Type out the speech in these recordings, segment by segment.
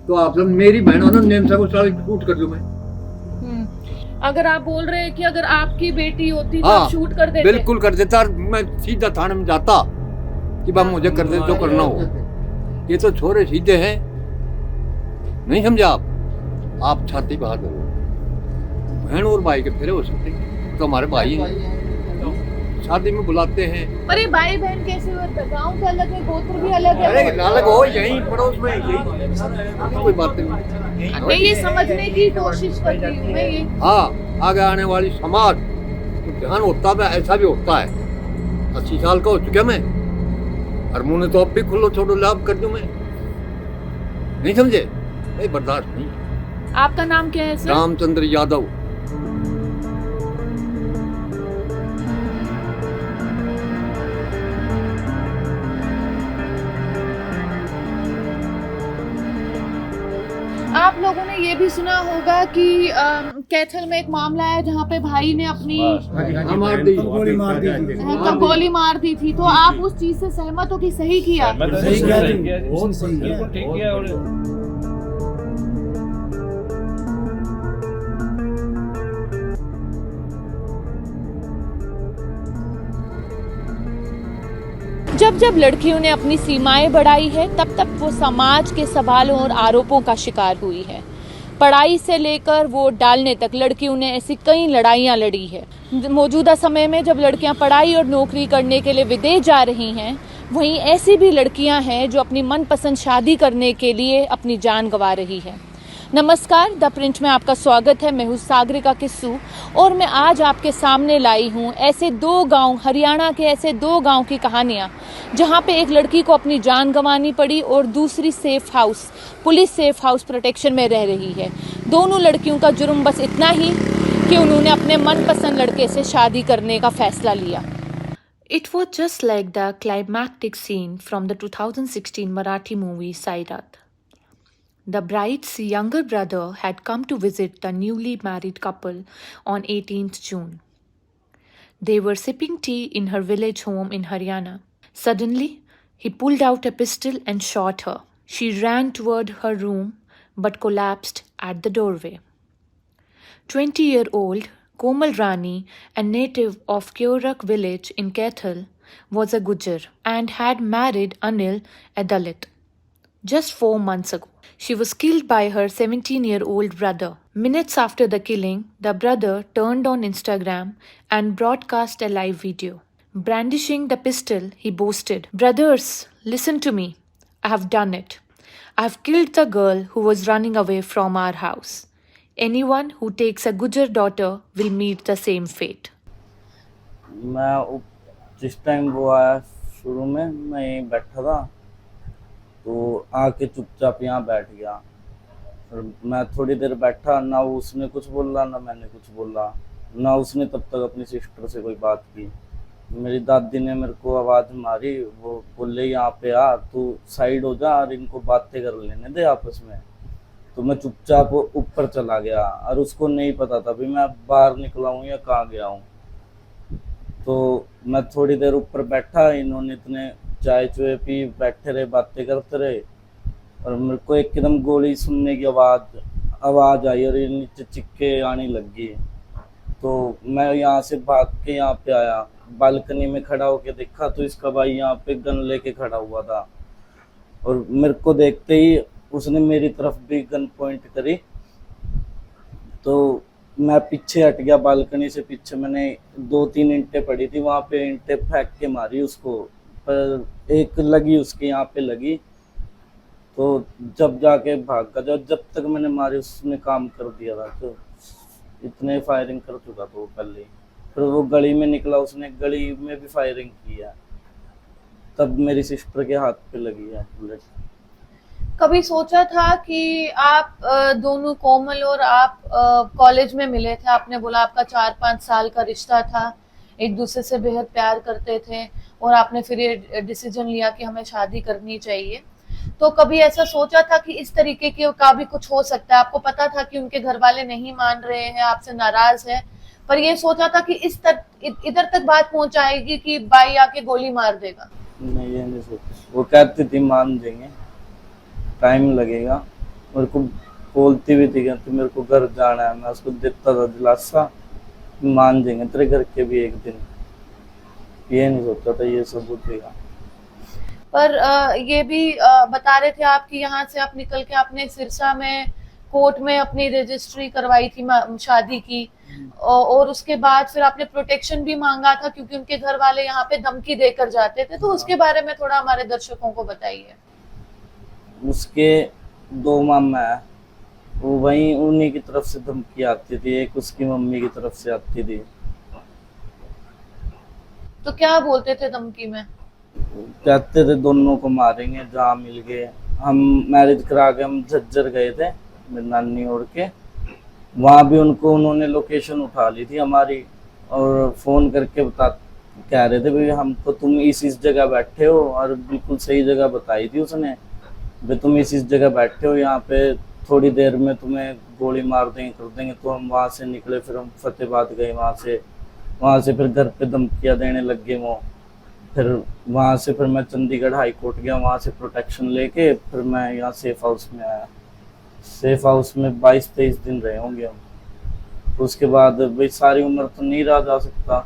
तो आप सब मेरी बहन हो ना, नेम से वो सारी शूट कर दूं मैं। अगर आप बोल रहे हैं कि अगर आपकी बेटी होती तो हाँ, आप शूट कर देते? बिल्कुल कर देता, और मैं सीधा थाने में जाता कि बा मुझे कर दे जो करना हो। ये तो छोरे सीधे हैं, नहीं समझे आप छाती बाहर करो। बहन और भाई के फेरे हो सकते तो हमारे भाई हैं, शादी में बुलाते हैं। पर ये भाई बहन कैसे होता है? गाँव का अलग है, गोत्र भी अलग है। अरे अलग हो, यहीं पड़ोस में यही कोई बात नहीं। मैं ये समझने की कोशिश कर रही हूँ मैं ये। हाँ, आगे आने वाली समाज तो ध्यान होता है, ऐसा भी होता है। 80 साल का हो चुका मैं, और मुंह ने तो अब भी खुलो छोड़ो लाभ कर दूं मैं, नहीं समझे? भाई बर्दाश्त नहीं। आपका नाम क्या है सर? रामचंद्र यादव। आप लोगों ने ये भी सुना होगा कि कैथल में एक मामला है जहाँ पे भाई ने अपनी गोली मार दी। गोली मार दी थी। तो आप उस चीज से सहमत हो कि सही किया? सही किया, बहुत सही किया, ठीक किया। जब जब लड़कियों ने अपनी सीमाएं बढ़ाई है तब तब वो समाज के सवालों और आरोपों का शिकार हुई है। पढ़ाई से लेकर वोट डालने तक लड़कियों ने ऐसी कई लड़ाइयां लड़ी है। मौजूदा समय में जब लड़कियां पढ़ाई और नौकरी करने के लिए विदेश जा रही हैं, वहीं ऐसी भी लड़कियां हैं जो अपनी मनपसंद शादी करने के लिए अपनी जान गंवा रही है। नमस्कार, द प्रिंट में आपका स्वागत है। मैं हूँ सागरिका किस्सू और मैं आज आपके सामने लाई हूँ ऐसे दो गांव, हरियाणा के ऐसे दो गांव की कहानियाँ जहाँ पे एक लड़की को अपनी जान गंवानी पड़ी और दूसरी safe house, police safe house protection में रह रही है। दोनों लड़कियों का जुर्म बस इतना ही कि उन्होंने अपने मनपसंद लड़के से शादी करने का फैसला लिया। It was just like the climactic scene from the 2016 Marathi movie Sairat. The bride's younger brother had come to visit the newly married couple on 18th June. They were sipping tea in her village home in Haryana. Suddenly, he pulled out a pistol and shot her. She ran toward her room but collapsed at the doorway. 20-year-old Komal Rani, a native of Kyorak village in Kaithal, was a Gujar and had married Anil, a Dalit, just 4 months ago. She was killed by her 17-year-old brother. Minutes after the killing, the brother turned on Instagram and broadcast a live video. Brandishing the pistol, he boasted, "Brothers, listen to me. I have done it. I have killed the girl who was running away from our house. Anyone who takes a Gujar daughter will meet the same fate." मैं जिस time वो आया शुरू में मैं यहीं बैठा था, तो आके चुपचाप यहाँ बैठ गया। और मैं थोड़ी देर बैठा, ना उसने कुछ बोला ना मैंने कुछ बोला, ना उसने तब तक अपनी सिस्टर से कोई बात की। मेरी दादी ने मेरे को आवाज़ मारी, वो बोले यहाँ पे आ, तू साइड हो जा और इनको बातें कर लेने दे आपस में। तो मैं चुपचाप ऊपर चला गया और उसको नहीं पता था भी मैं बाहर निकला हूँ या कहाँ गया हूँ। तो मैं थोड़ी देर ऊपर बैठा, इन्होंने इतने चाय चुए पी, बैठे रहे, बातें करते रहे, और मेरे को एकदम गोली सुनने की आवाज़ आई और ये नीचे चिक्के आने लगी। तो मैं यहाँ से भाग के यहाँ पे आया, बालकनी में खड़ा होके देखा तो इसका भाई यहाँ पे गन लेके खड़ा हुआ था, और मेरे को देखते ही उसने मेरी तरफ भी गन पॉइंट करी। तो मैं पीछे हट गया, बालकनी से पीछे मैंने 2-3 ईंटें पड़ी थी, वहाँ पे ईंटें फेंक के मारी उसको, पर एक लगी उसके यहाँ पे लगी। तो जब जाके भाग का जब तक मैंने मारी उसने काम कर दिया था। तो इतने फायरिंग कर चुका था वो पहले। फिर वो गली में निकला, उसने गली में भी फायरिंग की है, तब मेरी सिस्टर के हाथ पे लगी है बुलेट। कभी सोचा था कि आप दोनों, कोमल और आप, कॉलेज में मिले थे? आपने बोला आपका 4-5 साल का रिश्ता था, एक दूसरे से बेहद प्यार करते थे और आपने फिर ये डिसीजन लिया कि हमें शादी करनी चाहिए। तो कभी ऐसा सोचा था कि इस तरीके का भी कुछ हो सकता है? आपको पता था कि उनके घर वाले नहीं मान रहे हैं, आपसे नाराज है, पर ये सोचा था कि इधर तक बात पहुंचाएगी कि भाई आके गोली मार देगा? नहीं, ये नहीं सोचा। वो कहती थी मान देंगे, टाइम लगेगा, मेरे को बोलती भी थी कि मेरे को घर जाना है। मैं उसको देता था दिलासा, मान जाएंगे तेरे घर के भी एक दिन। ये नहीं सोचता था ये सबूत भी। पर ये भी बता रहे थे आप कि यहाँ से आप निकल के आपने सिरसा में कोर्ट में अपनी रजिस्ट्री करवाई थी शादी की, और उसके बाद फिर आपने प्रोटेक्शन भी मांगा था क्योंकि उनके घर वाले यहाँ पे धमकी देकर जाते थे। तो उसके बारे में थोड़ा हमारे दर्शकों को बताइए। उसके 2 मामा है, वो वहीं उन्हीं की तरफ से धमकी आती थी, एक उसकी मम्मी की तरफ से आती थी। तो क्या बोलते थे धमकी में? कहते थे दोनों को मारेंगे जहाँ मिल गए। हम मैरिज करा के हम झज्जर गए थे मेरी नानी और के, वहाँ भी उन्होंने लोकेशन उठा ली थी हमारी और फोन करके कह रहे थे भाई हमको तुम इस जगह बैठे हो, और बिल्कुल सही जगह बताई थी उसने भाई तुम इस जगह बैठे हो, यहाँ पे थोड़ी देर में तुम्हें गोली मार देंगे कर देंगे। तो हम वहाँ से निकले, फिर हम फतेहाबाद गए, वहाँ से फिर घर पे धमकियाँ देने लग गए वो। फिर वहाँ से फिर मैं चंडीगढ़ हाई कोर्ट गया, वहाँ से प्रोटेक्शन लेके फिर मैं यहाँ सेफ हाउस में आया। सेफ हाउस में 22-23 दिन रहे होंगे हम। तो उसके बाद भाई सारी उम्र तो नहीं रहा जा सकता,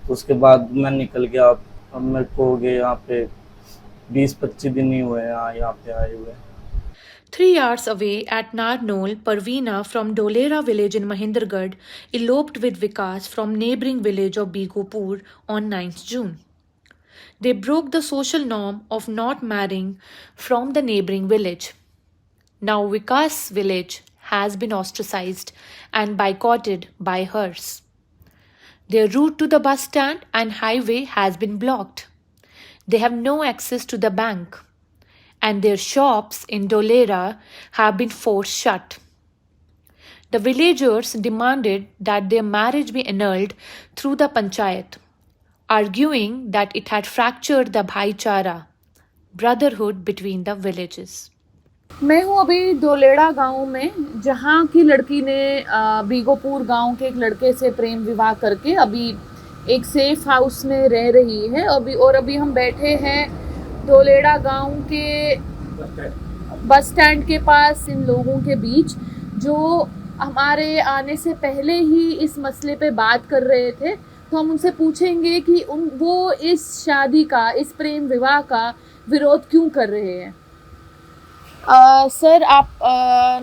तो उसके बाद मैं निकल गया। अब मेरे को हो गए यहाँ पे 20-25 दिन ही हुए यहाँ पे आए हुए। 3 hours away at Narnol, Parveena from Dolera village in Mahendragarh eloped with Vikas from neighbouring village of Bigopur on 9th June. They broke the social norm of not marrying from the neighbouring village. Now Vikas' village has been ostracized and boycotted by hers. Their route to the bus stand and highway has been blocked. They have no access to the bank, and their shops in Dolera have been forced shut. The villagers demanded that their marriage be annulled through the panchayat, arguing that it had fractured the bhaichara, brotherhood between the villages. मैं हूँ अभी दोलेड़ा गांव में, जहाँ की लड़की ने बीगोपुर गांव के एक लड़के से प्रेम विवाह करके अभी एक सेफ हाउस में रह रही है। अभी हम बैठे हैं दोलेड़ा गांव के बस स्टैंड के पास इन लोगों के बीच, जो हमारे आने से पहले ही इस मसले पे बात कर रहे थे। तो हम उनसे पूछेंगे कि वो इस शादी का, इस प्रेम विवाह का विरोध क्यों कर रहे हैं। सर आप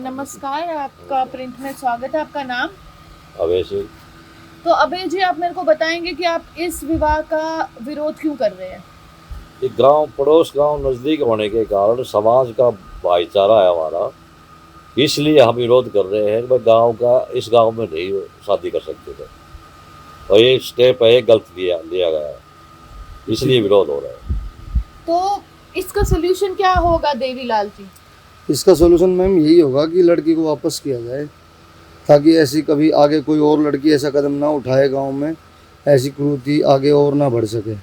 नमस्कार, आपका प्रिंट में स्वागत है। आपका नाम? अभय सिंह। तो अभय जी, आप मेरे को बताएंगे कि आप इस विवाह का विरोध क्यों कर रहे हैं? ये गांव पड़ोस गांव नज़दीक होने के कारण समाज का भाईचारा है हमारा, इसलिए हम विरोध कर रहे हैं। मैं गांव का इस गांव में नहीं शादी कर सकते थे, और ये स्टेप है गलत लिया गया है, इसलिए विरोध हो रहा है। तो इसका सोल्यूशन क्या होगा देवीलाल जी? इसका सोल्यूशन मैम यही होगा कि लड़की को वापस किया जाए, ताकि ऐसी कभी आगे कोई और लड़की ऐसा कदम ना उठाए गांव में, ऐसी क्रूरता आगे और ना बढ़ सके।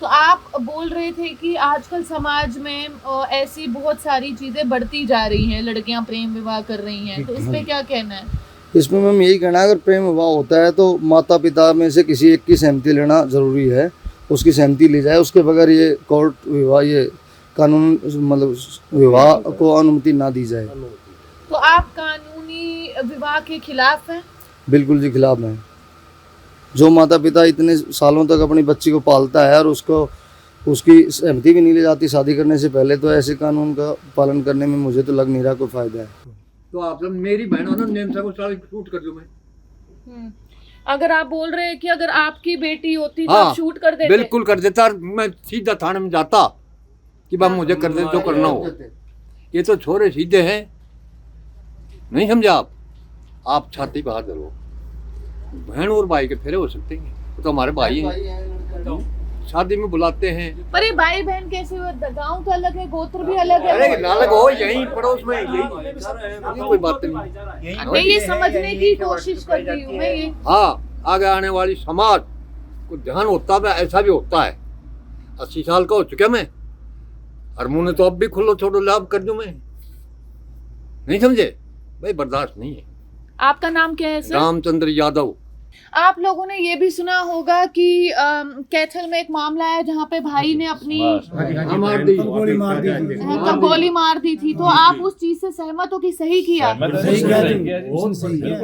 तो आप बोल रहे थे कि आजकल समाज में ऐसी बहुत सारी चीज़ें बढ़ती जा रही हैं, लड़कियां प्रेम विवाह कर रही हैं, तो इस पे क्या कहना है? इसमें मैम यही कहना है, अगर प्रेम विवाह होता है तो माता पिता में से किसी एक की सहमति लेना ज़रूरी है, उसकी सहमति ली जाए। उसके बगैर ये कोर्ट विवाह, ये कानून मतलब विवाह को अनुमति ना दी जाए। तो आप कानूनी विवाह के खिलाफ हैं? बिल्कुल जी खिलाफ हैं। जो माता पिता इतने सालों तक अपनी बच्ची को पालता है और उसकी सहमति भी नहीं ली जाती शादी करने से पहले, तो ऐसे कानून का पालन करने में मुझे तो लग नहीं रहा कोई फायदा है। तो आप सब मेरी बहन हो ना, नेम से को शूट कर दूं मैं। अगर आप बोल रहे हैं कि अगर आपकी बेटी होती तो हाँ, आप शूट कर देते? बिल्कुल कर देता, मैं सीधा थाने में जाता कि बा मुझे कर दे जो करना हो। ये तो छोरे सीधे हैं, नहीं समझा आप छाती बहादुर हो। बहन और भाई के फेरे हो सकते हैं, वो तो हमारे भाई हैं, शादी में बुलाते हैं। पर ये भाई बहन कैसे हुए? गांव तो अलग है, गोत्र भी अलग है। अरे अलग हो, यही पड़ोस में यही कोई बात नहीं। मैं ये समझने की कोशिश कर रही हूँ मैं ये। हाँ, आगे आने वाली समाज को ध्यान होता है, ऐसा भी होता है। 80 साल का हो चुका मैं, और मुँह ने तो अब भी खुल्लो छोड़ो लाभ कर दूं मैं, नहीं समझे भाई, बर्दाश्त नहीं है। आपका नाम क्या है सर? रामचंद्र यादव। आप लोगों ने ये भी सुना होगा कि कैथल में एक मामला है जहाँ पे भाई ने अपनी गोली मार दी गोली मार दी थी, तो आप उस चीज से सहमत हो कि सही किया? बिल्कुल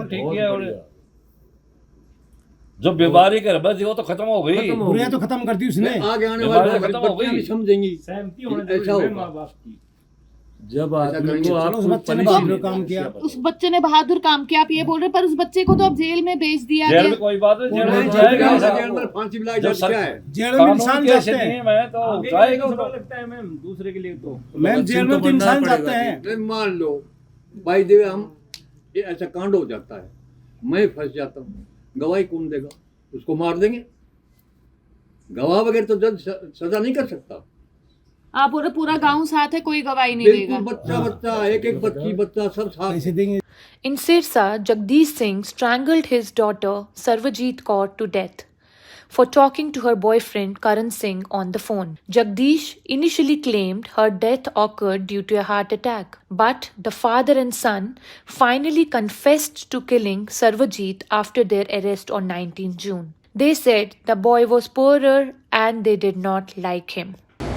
ठीक किया। और जो बीमारी का रबत थी वो तो खत्म हो गई, बुराई तो खत्म कर दी उसने। आगे आने बीमारी वाले खत्म हो बच्चे भी गई। समझेंगी सहमति होने ऐसा जरूरी है होगा। माँ बाप की। जब ऐसा आदमी करेंगे को तो आप उस बच्चे ने बहादुर काम किया। उस बच्चे ने बहादुर काम किया, आप ये बोल रहे हैं, पर उस बच्चे को तो अब जेल में भेज दिया जेल गया। में कोई बात नहीं, जेल में जेल जाएगा। जेल में फांसी भी लाई जब जाती क्या है? जेल में कानून इंसान के जाते ऐसे हैं नियम है तो आगे जाएगा का तो। लगता है मैम दूसरे के लिए तो मैम, जेल में तो इंसान जाते हैं। नहीं, मान लो भाई देवे हम ये ऐसा कांड हो जाता है, मैं फंस जाता हूँ, गवाही कौन देगा? उसको मार देंगे। गवाह बगैर तो जज सजा नहीं कर सकता। आप बोल रहे पूरा गांव साथ है, कोई गवाही नहीं देगा। बिल्कुल, बच्चा बच्चा, एक एक बच्ची बच्चा सब साथ। पैसे देंगे। In Sirsa, Jagdish Singh strangled his daughter Sarvajit Kaur to death for talking to her boyfriend Karan Singh on the phone. Jagdish initially claimed her death occurred due to a heart attack, but the father and son finally confessed to killing Sarvajit after their arrest on 19 June. They said the boy was poorer and they did not like him.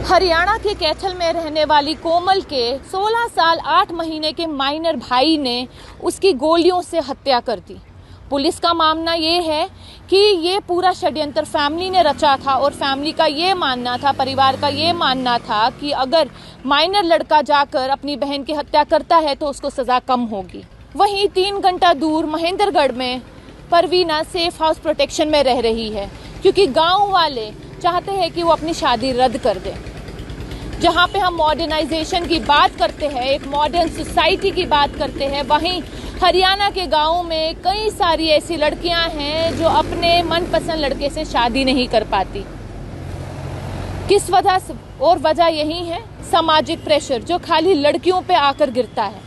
Haryana के कैथल में रहने वाली कोमल के 16 साल 8 महीने के minor भाई ने उसकी गोलियों से हत्या कर दी। पुलिस का मानना ये है कि ये पूरा षड्यंत्र फैमिली ने रचा था और फैमिली का ये मानना था, परिवार का ये मानना था कि अगर माइनर लड़का जाकर अपनी बहन की हत्या करता है तो उसको सज़ा कम होगी। वहीं 3 घंटा दूर महेंद्रगढ़ में परवीना सेफ हाउस प्रोटेक्शन में रह रही है, क्योंकि गाँव वाले चाहते हैं कि वो अपनी शादी रद्द कर दें। जहाँ पे हम मॉडर्नाइजेशन की बात करते हैं, एक मॉडर्न सोसाइटी की बात करते हैं, वहीं हरियाणा के गाँव में कई सारी ऐसी लड़कियाँ हैं जो अपने मनपसंद लड़के से शादी नहीं कर पाती। किस वजह से? और वजह यही है सामाजिक प्रेशर जो खाली लड़कियों पे आकर गिरता है।